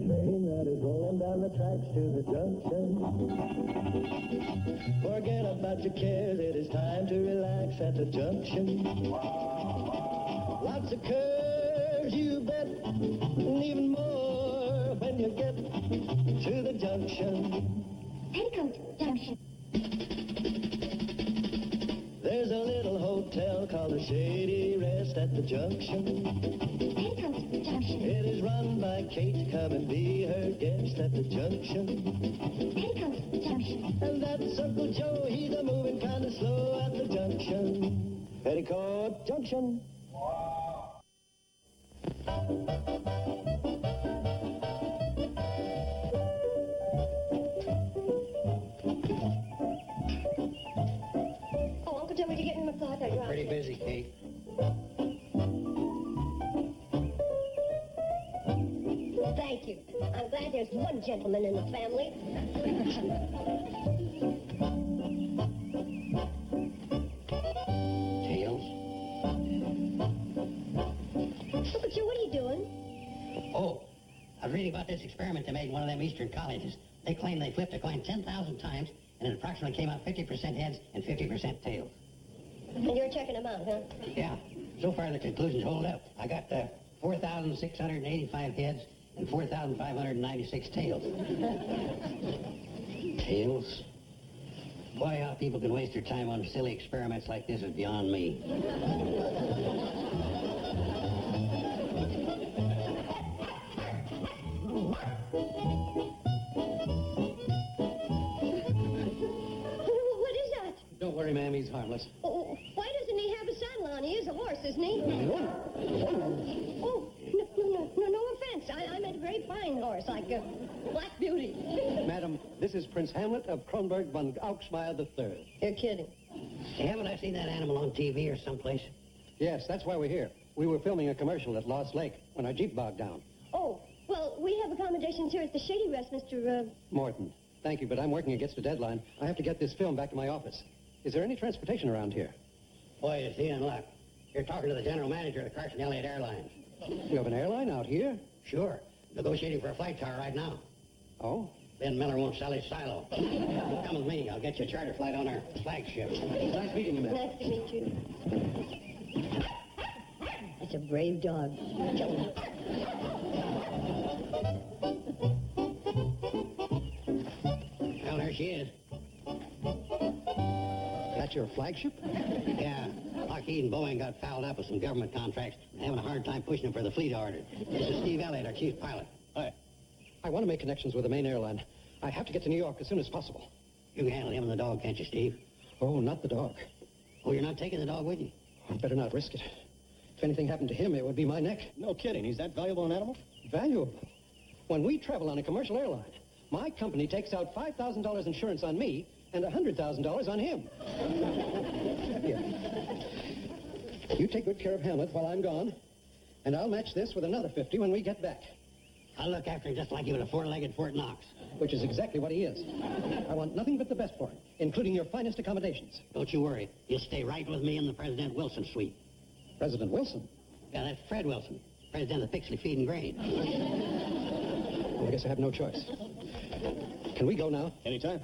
train that is rolling down the tracks to the junction. Forget about your cares, it is time to relax at the junction. Lots of curves, you bet, and even more when you get to the junction. Petticoat Junction. There's a little hotel called the Shady Rest at the junction. Petticoat Junction. It is run by Kate. Come and be her guest at the junction. Petticoat Junction. And that's Uncle Joe. He's a moving kind of slow at the junction. Petticoat Junction. Oh, Uncle Joe, would you get in my cloth? I dropped Pretty it. busy, Kate. Thank you. I'm glad there's one gentleman in the family. Tails? Uncle Joe, what are you doing? Oh, I was reading about this experiment they made in one of them eastern colleges. They claim they flipped a coin 10,000 times, and it approximately came out 50% heads and 50% tails. And you're checking them out, huh? Yeah, so far the conclusions hold up. I got 4,685 heads and 4,596 tails. Tails? Boy, how people can waste their time on silly experiments like this is beyond me. What is that? Don't worry, ma'am, he's harmless. Oh, why doesn't he have a saddle on? He is a horse, isn't he? Oh, no offense. I meant a very fine horse, like a Black Beauty. Madam, this is Prince Hamlet of Kronberg von Augsmeyer III. You're kidding. Hey, haven't I seen that animal on TV or someplace? Yes, that's why we're here. We were filming a commercial at Lost Lake when our Jeep bogged down. Oh, well, we have accommodations here at the Shady Rest, Mr. Morton, thank you, but I'm working against a deadline. I have to get this film back to my office. Is there any transportation around here? Boy, is he in luck. You're talking to the general manager of the Carson Elliott Airlines. You have an airline out here? Sure. Negotiating for a flight tower right now. Oh? Ben Miller won't sell his silo. Come with me. I'll get you a charter flight on our flagship. Nice meeting you, ma'am. Nice to meet you. It's a brave dog. Well, there she is. That's your flagship? Yeah. Lockheed and Boeing got fouled up with some government contracts and having a hard time pushing them for the fleet order. This is Steve Elliott, our chief pilot. I want to make connections with the main airline. I have to get to New York as soon as possible. You can handle him and the dog, can't you, Steve? Oh, not the dog. Oh, you're not taking the dog with you? I'd better not risk it. If anything happened to him, it would be my neck. No kidding. He's that valuable an animal? Valuable. When we travel on a commercial airline, my company takes out $5,000 insurance on me and $100,000 on him. Here. You take good care of Hamlet while I'm gone, and I'll match this with another 50 when we get back, I'll look after him just like he was a four-legged Fort Knox. which is exactly what he is. I want nothing but the best for him, including your finest accommodations. Don't you worry. He'll stay right with me in the President Wilson suite. President Wilson? Yeah, that's Fred Wilson, president of the Pixley Feed and Grain. Well, I guess I have no choice. Can we go now? Anytime.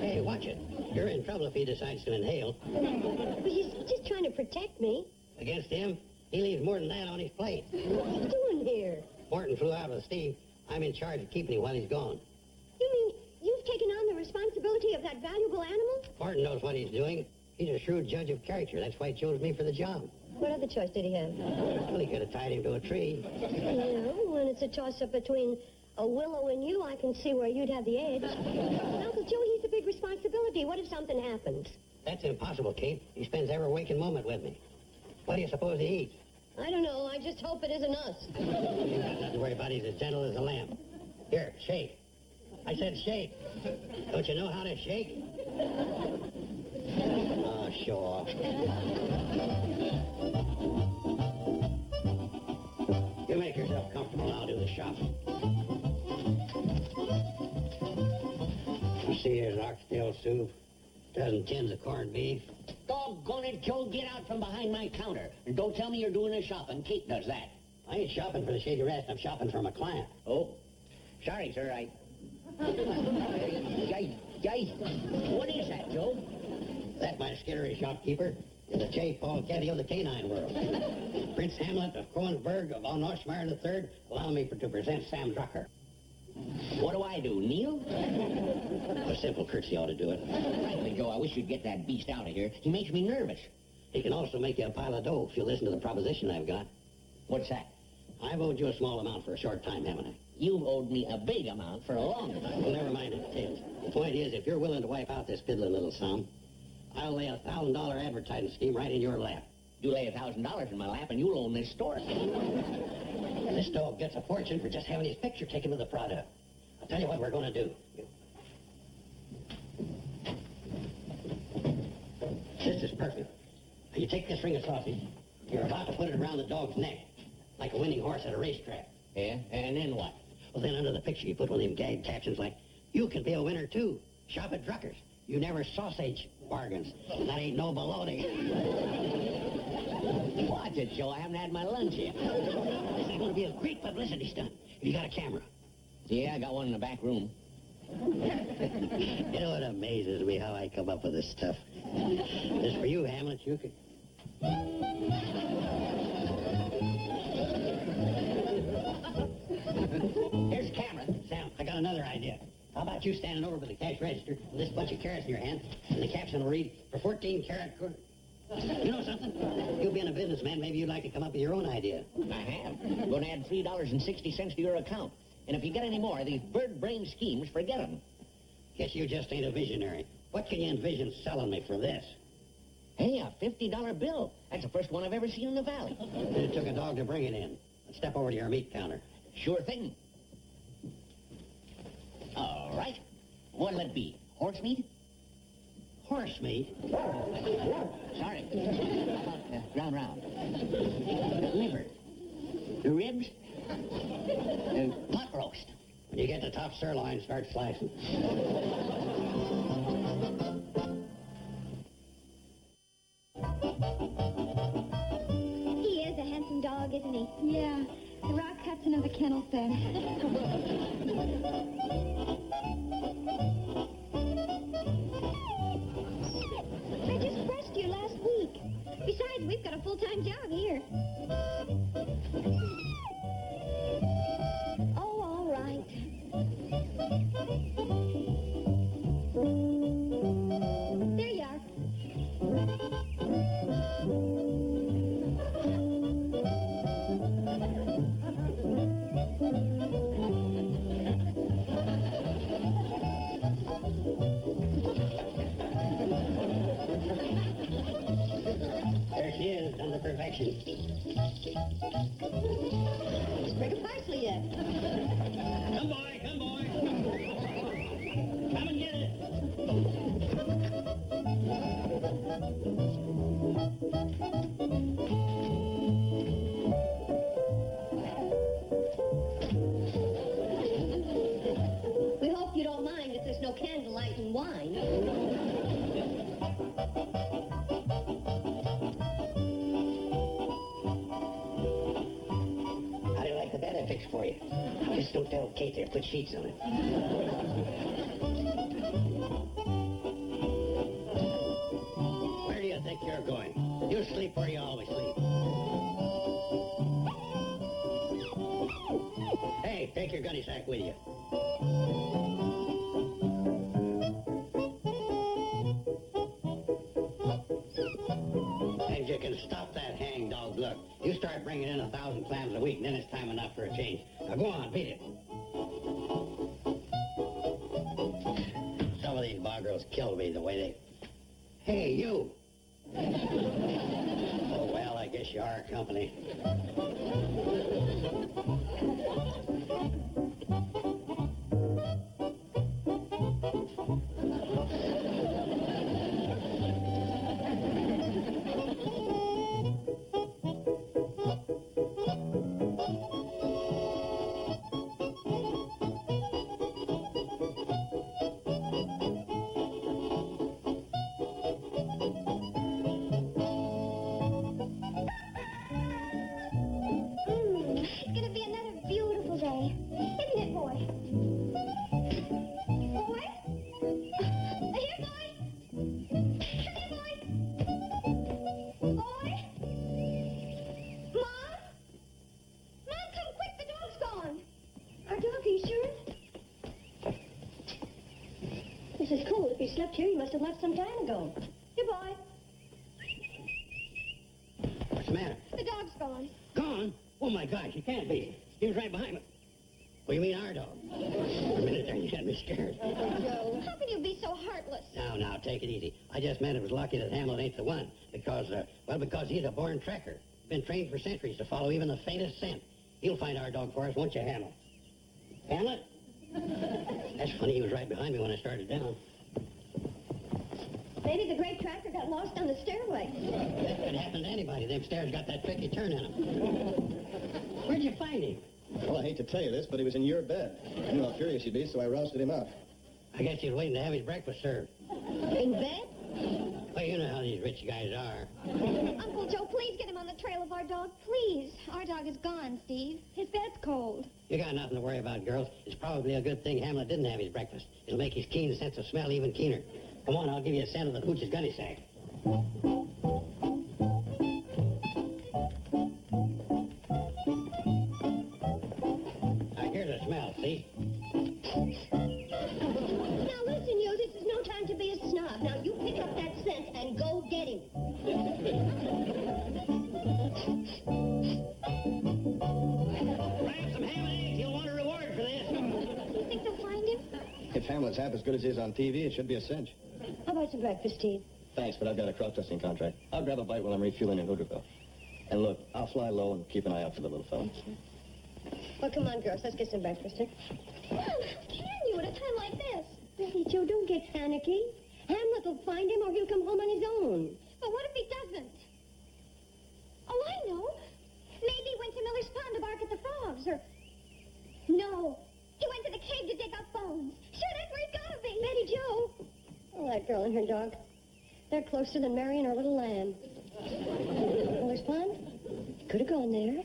Hey, watch it. You're in trouble if he decides to inhale. But he's just trying to protect me. Against him, he leaves more than that on his plate. What's he doing here? Morton flew out with Steve. I'm in charge of keeping him while he's gone. You mean you've taken on the responsibility of that valuable animal? Morton knows what he's doing. He's a shrewd judge of character. That's why he chose me for the job. What other choice did he have? Well, he could have tied him to a tree. Well, when it's a toss-up between a willow and you, I can see where you'd have the edge. Uncle Joe, he's a big responsibility. What if something happens? That's impossible, Kate. He spends every waking moment with me. What do you suppose he eats? I don't know. I just hope it isn't us. You got nothing to worry about. He's as gentle as a lamb. Here, shake. I said shake. Don't you know how to shake? Oh, show off. You make yourself comfortable. I'll do the shopping. You see, here's oxtail soup, dozen tins of corned beef. Doggone it, Joe, get out from behind my counter. And don't tell me you're doing the shopping. Kate does that. I ain't shopping for the shady rest. I'm shopping for my client. Oh, sorry, sir, what is that, Joe? That my skittery shopkeeper is a J. Paul Caddy of the canine world. Prince Hamlet of Coensburg of von Oschmeyer III, allow me to present Sam Drucker. What do I do, kneel? A simple courtesy ought to do it. Frankly, Joe, I wish you'd get that beast out of here. He makes me nervous. He can also make you a pile of dough if you listen to the proposition I've got. What's that? I've owed you a small amount for a short time, haven't I? You've owed me a big amount for a long time. Well, never mind the details. The point is, if you're willing to wipe out this piddling little sum, I'll lay $1,000 advertising scheme right in your lap. You lay $1,000 in my lap and you'll own this store. This dog gets a fortune for just having his picture taken with the product. I'll tell you what we're going to do. This is perfect. Now, you take this ring of sausage. You're about to put it around the dog's neck, like a winning horse at a racetrack. Yeah? And then what? Well, then under the picture, you put one of them gag captions like, "You can be a winner, too. Shop at Drucker's. You never sausage bargains. That ain't no baloney." Watch it, Joe. I haven't had my lunch yet. This is going to be a great publicity stunt. Have you got a camera? Yeah, I got one in the back room. You know, it amazes me how I come up with this stuff. This for you, Hamlet. You could... Here's the camera. Sam, I got another idea. How about you standing over by the cash register with this bunch of carrots in your hand, and the caption will read, "For 14 carat..." You know something? You'll be in a businessman. Maybe you'd like to come up with your own idea. I have. I'm going to add $3.60 to your account. And if you get any more of these bird-brain schemes, forget them. Guess you just ain't a visionary. What can you envision selling me for this? Hey, a $50 bill. That's the first one I've ever seen in the valley. It took a dog to bring it in. Let's step over to your meat counter. Sure thing. All right. What'll it be? Horse meat? Horse meat? Sorry. Round. Liver. Ribs. Pot roast. When you get the top sirloin, start slicing. He is a handsome dog, isn't he? Yeah, the rock captain of the kennel said. I just pressed you last week. Besides, we've got a full-time job here. Oh, all right. There you are. There she is, done to perfection. Sprig of parsley yet. Come, boy, come, boy. Come and get it. We hope you don't mind if there's no candlelight and wine. How do you like the bed I fixed for you? Just don't tell Kate there. Put sheets on it. Where do you think you're going? You sleep where you always sleep. Hey, take your gunny sack with you. And you can stop that hangdog look. You start bringing in 1,000 clams a week, and then it's time enough for a change. Now go on, beat it. Some of these bar girls kill me the way they... Hey, you! Oh, well, I guess you are company. This is cool. If he slept here, he must have left some time ago. Goodbye. What's the matter? The dog's gone. Gone? Oh, my gosh, he can't be. He was right behind me. What do you mean, our dog? For a minute there, you had me scared. Joe, how can you be so heartless? Now, take it easy. I just meant it was lucky that Hamlet ain't the one. Because he's a born tracker. Been trained for centuries to follow even the faintest scent. He'll find our dog for us, won't you, Hamlet? Hamlet? That's funny, he was right behind me when I started down. Maybe the great tracker got lost on the stairway. That could happen to anybody. Them stairs got that tricky turn in them. Where'd you find him? Well, I hate to tell you this, but he was in your bed. I knew how furious you'd be, so I rousted him up. I guess he was waiting to have his breakfast served. In bed? Well, you know how these rich guys are. Uncle Joe, please get him on the trail of our dog. Please. Our dog is gone, Steve. His bed's cold. You got nothing to worry about, girls. It's probably a good thing Hamlet didn't have his breakfast. It'll make his keen sense of smell even keener. Come on, I'll give you a scent of the hooch's gunny sack. Now, here's a smell, see? Now listen, you, this is no time to be a snob. Now you pick up that scent and go get him. Grab some ham and eggs. You'll want a reward for this. You think they'll find him? If Hamlet's half as good as he is on TV, it should be a cinch. How about some breakfast, Steve? Thanks, but I've got a cross-testing contract. I'll grab a bite while I'm refueling in Hooterville. And look, I'll fly low and keep an eye out for the little fella. Well, come on, girls. Let's get some breakfast, huh? Well, how can you at a time like this? Hey, Joe, don't get panicky. Hamlet will find him or he'll come home on his own. But what if he doesn't? Oh, I know. Maybe he went to Miller's Pond to bark at the frogs, or... No. He went to the cave to dig up bones. Sure, that's where he's gotta be. Betty Joe. Oh, that girl and her dog. They're closer than Mary and her little lamb. Miller's Pond? Could have gone there.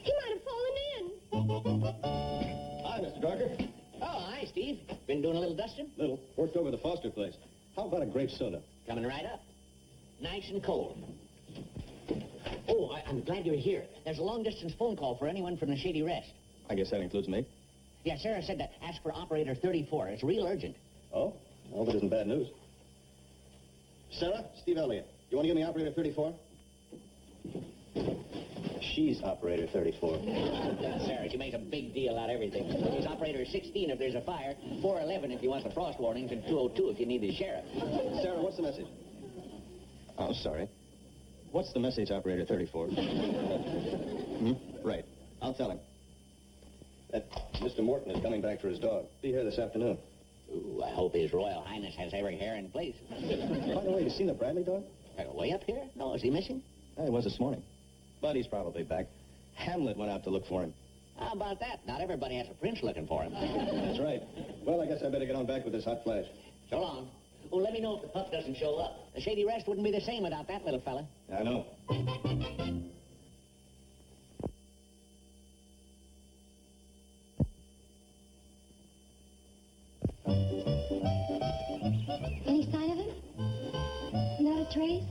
He might have fallen in. Hi, Mr. Drucker. Oh, hi, Steve. Been doing a little dusting? Little. Worked over the Foster place. How about a grape soda? Coming right up. Nice and cold. Oh, I'm glad you're here. There's a long-distance phone call for anyone from the Shady Rest. I guess that includes me. Yeah, Sarah said to ask for operator 34. It's real urgent. Oh? I hope it isn't bad news. Sarah, Steve Elliott. You want to give me operator 34? She's operator 34. Sarah, she makes a big deal out of everything. She's operator 16 if there's a fire, 411 if you want the frost warnings, and 202 if you need the sheriff. Sarah, what's the message? Oh, sorry. What's the message, operator 34? Right. I'll tell him. That Mr. Morton is coming back for his dog. Be here this afternoon. Ooh, I hope His Royal Highness has every hair in place. By the way, you seen the Bradley dog? Way up here? No, is he missing? He was this morning. But he's probably back. Hamlet went out to look for him. How about that? Not everybody has a prince looking for him. That's right. Well, I guess I better get on back with this hot flash. So long. Oh, let me know if the pup doesn't show up. The Shady Rest wouldn't be the same without that little fella. I know. Any sign of him? Not a trace?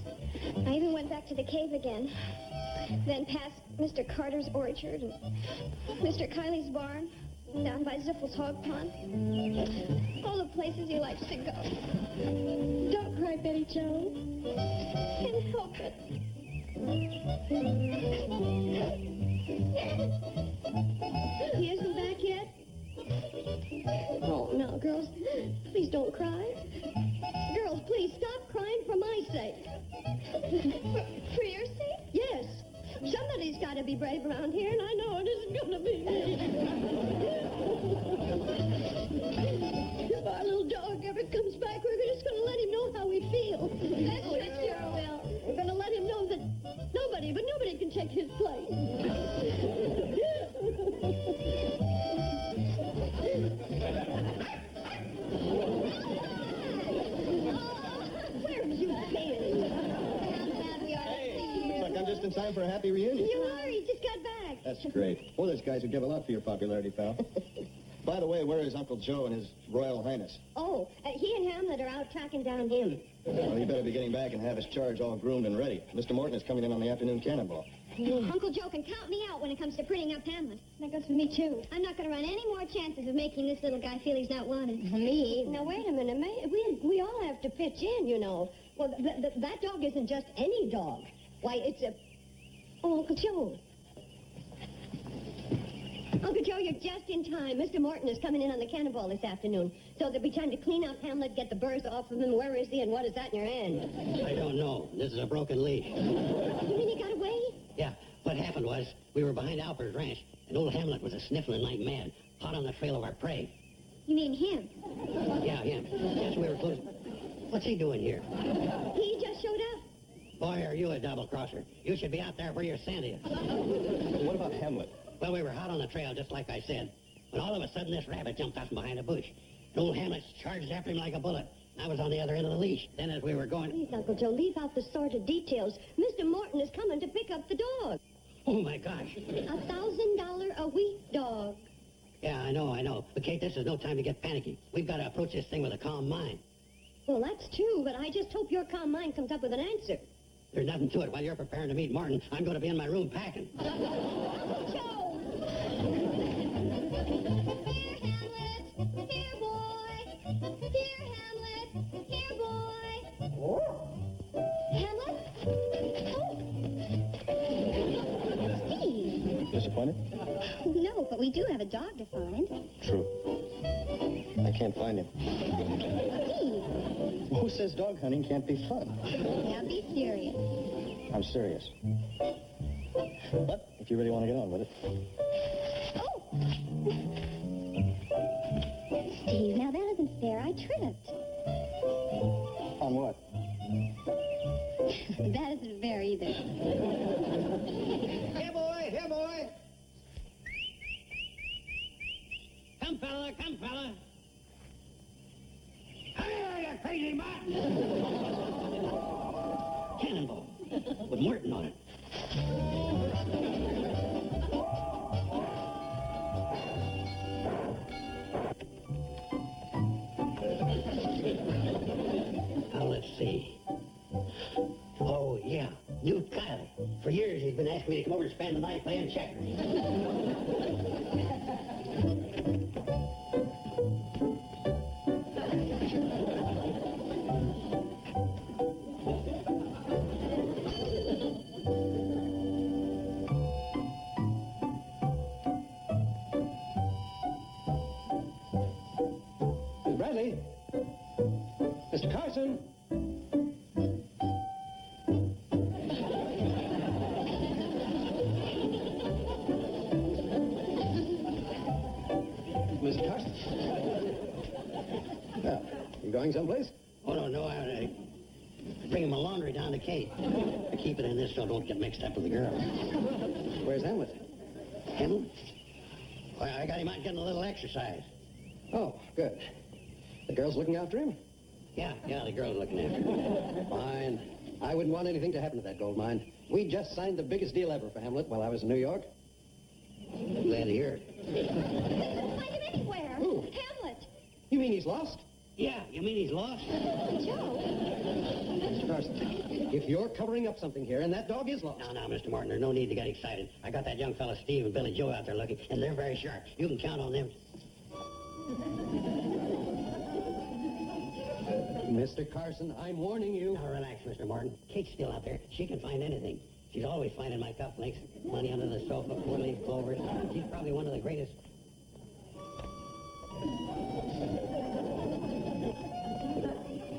I even went back to the cave again. Then past Mr. Carter's orchard and Mr. Kiley's barn, and down by Ziffel's hog pond. All the places he likes to go. Don't cry, Betty Joe. Can't help it. He isn't back yet? Oh, no, girls. Please don't cry. Girls, please stop crying for my sake. For your sake? Yes. Somebody's got to be brave around here, and I know it isn't going to be me. If our little dog ever comes back, we're just going to let him know how we feel. That's what sure will. We're going to let him know that nobody can take his place. Where have you been? Looks like I'm just in time for a happy reunion. You are. He just got back. That's great. Well, there's guys who give a lot for your popularity, pal. By the way, where is Uncle Joe and his Royal Highness? Oh, he and Hamlet are out tracking down him. Well, he better be getting back and have his charge all groomed and ready. Mr. Morton is coming in on the afternoon cannonball. Uncle Joe can count me out when it comes to printing up Hamlet. That goes for me, too. I'm not going to run any more chances of making this little guy feel he's not wanted. Me? Now, wait a minute. We all have to pitch in, you know. Well, that dog isn't just any dog. Why, it's a... Oh, Uncle Joe. Uncle Joe, you're just in time. Mr. Morton is coming in on the cannonball this afternoon. So there'll be time to clean up Hamlet, get the burrs off of him. Where is he and what is that in your hand? I don't know. This is a broken leash. You mean he got away? Yeah, what happened was we were behind Alper's ranch, and old Hamlet was a-sniffling like mad, hot on the trail of our prey. You mean him? Yeah, him. Yes, we were close. What's he doing here? He just showed up. Boy, are you a double-crosser. You should be out there where your scent is. What about Hamlet? Well, we were hot on the trail, just like I said, when all of a sudden this rabbit jumped out from behind a bush. And old Hamlet charged after him like a bullet. I was on the other end of the leash. Then as we were going... Please, Uncle Joe, leave out the sordid details. Mr. Morton is coming to pick up the dog. Oh, my gosh. $1,000 a week dog. Yeah, I know. But, Kate, this is no time to get panicky. We've got to approach this thing with a calm mind. Well, that's true, but I just hope your calm mind comes up with an answer. There's nothing to it. While you're preparing to meet Martin, I'm going to be in my room packing. Joe! Here, Hamlet! Here, boy! Here, Hamlet! Here, boy! Hamlet? Oh! Steve! Disappointed? No, but we do have a dog to find. True. I can't find him. Steve! Who says dog hunting can't be fun? Now be serious. I'm serious. But if you really want to get on with it. Oh! Steve, now that isn't fair. I tripped. On what? That isn't fair either. Here, boy! Here, boy! Come, fella! Hey, you crazy mutt! Cannonball with Morton on it. Now, let's see. Oh, yeah, Newt Kiley. For years, he's been asking me to come over and spend the night playing checkers. Miss Bradley? Mr. Carson? Mr. Carson? Well, you going someplace? Oh, no, I bring my laundry down to Kate. I keep it in this so I don't get mixed up with the girls. Where's Hamlet? Him? Well, I got him out getting a little exercise. Oh, good. The girl's looking after him? Yeah, the girl's looking after him. Fine. I wouldn't want anything to happen to that gold mine. We just signed the biggest deal ever for Hamlet while I was in New York. Glad to hear it. Find him anywhere. Who? Hamlet. You mean he's lost? Yeah, you mean he's lost? Joe. Mr. Carson, if you're covering up something here, and that dog is lost. No, Mr. Martin, there's no need to get excited. I got that young fella Steve and Billy Joe out there looking, and they're very sharp. You can count on them. Mr. Carson, I'm warning you. Now, relax, Mr. Martin. Kate's still out there. She can find anything. She's always finding my cufflinks, money under the sofa, four-leaf clovers. She's probably one of the greatest...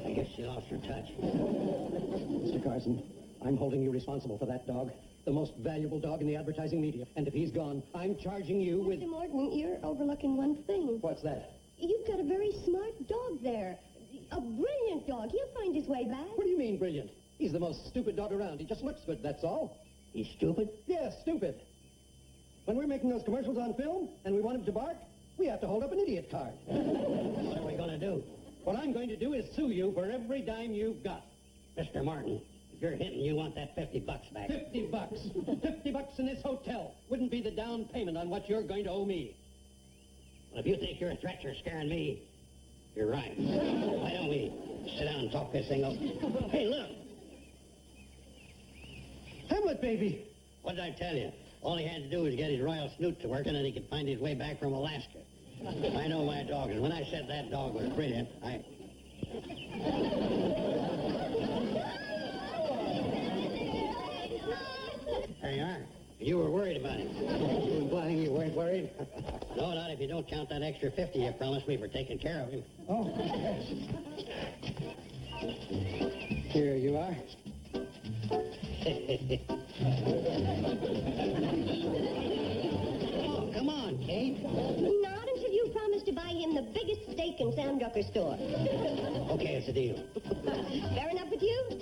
I guess she lost her touch. Mr. Carson, I'm holding you responsible for that dog. The most valuable dog in the advertising media. And if he's gone, I'm charging you with... Mr. Morton, you're overlooking one thing. What's that? You've got a very smart dog there. A brilliant dog. He'll find his way back. What do you mean, brilliant? He's the most stupid dog around. He just looks good, that's all. He's stupid? Yes, stupid. When we're making those commercials on film and we want him to bark, we have to hold up an idiot card. What are we going to do? What I'm going to do is sue you for every dime you've got. Mr. Martin, if you're hitting, you want that $50 back. $50. $50 in this hotel wouldn't be the down payment on what you're going to owe me. Well, if you think your threats are scaring me, you're right. Why don't we sit down and talk this thing over? Hey, look. Hamlet, baby. What did I tell you? All he had to do was get his royal snoot to working and he could find his way back from Alaska. I know my dog, and when I said that dog was brilliant, There you are. You were worried about him. Implying you weren't worried? No, not if you don't count that extra 50 you promised me for taking care of him. Oh, yes. Here you are. Oh, come on, Kate. Not until you promise to buy him the biggest steak in Sam Ducker's store. Okay, it's a deal. Fair enough with you?